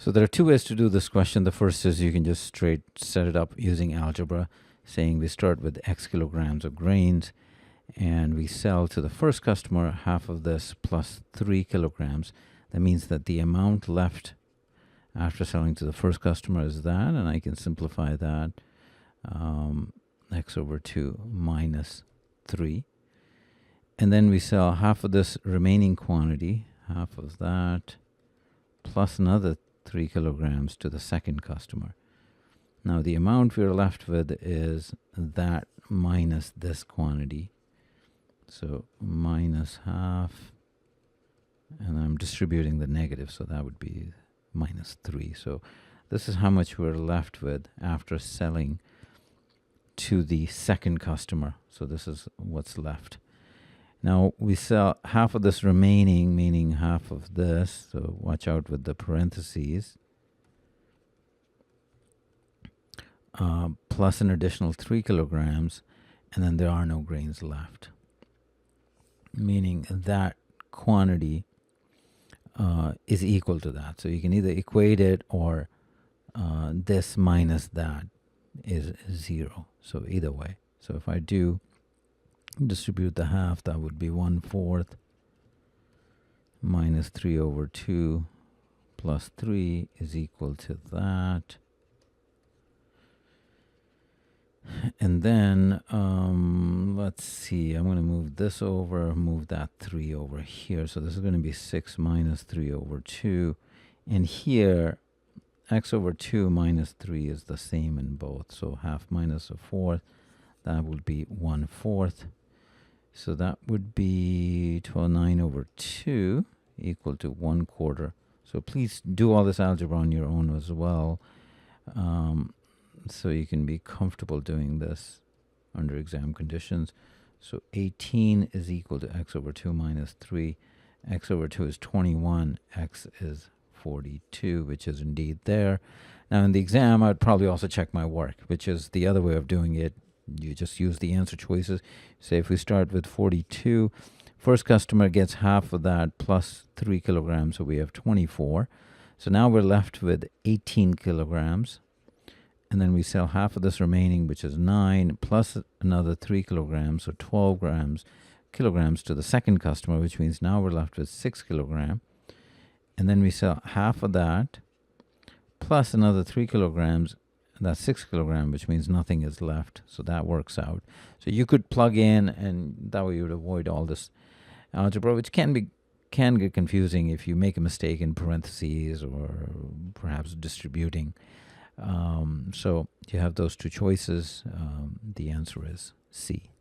So there are two ways to do this question. The first is you can just straight set it up using algebra, saying we start with X kilograms of grains and we sell to the first customer half of this plus 3 kilograms. That means that the amount left after selling to the first customer is that, and I can simplify that, X over 2 minus 3. And then we sell half of this remaining quantity, half of that, plus another 3 kilograms to the second customer. Now the amount we're left with is that minus this quantity. So minus half, and I'm distributing the negative, so that would be minus 3. So this is how much we're left with after selling to the second customer. So this is what's left. Now we sell half of this remaining, meaning half of this, so watch out with the parentheses, plus an additional 3 kilograms, and then there are no grains left, meaning that quantity is equal to that. So you can either equate it or this minus that is 0. So either way. So if I do distribute the half, that would be 1/4 minus 3 over 2 plus 3 is equal to that. And then let's see, I'm going to move this over, move that 3 over here. So this is going to be 6 minus 3 over 2. And here, x over 2 minus 3 is the same in both. So half minus 1/4, that would be 1/4. So that would be 9 over 2 equal to 1/4. So please do all this algebra on your own as well. So you can be comfortable doing this under exam conditions. So 18 is equal to x over 2 minus 3. X over 2 is 21. X is 42, which is indeed there. Now in the exam, I'd probably also check my work, which is the other way of doing it. You just use the answer choices. Say if we start with 42, first customer gets half of that plus 3 kilograms, so we have 24. So now we're left with 18 kilograms. And then we sell half of this remaining, which is 9, plus another 3 kilograms, so 12 kilograms to the second customer, which means now we're left with 6 kilograms. And then we sell half of that, plus another 3 kilograms, and that's 6 kilograms, which means nothing is left. So that works out. So you could plug in, and that way you would avoid all this algebra, which can get confusing if you make a mistake in parentheses or perhaps distributing. So you have those two choices. The answer is C.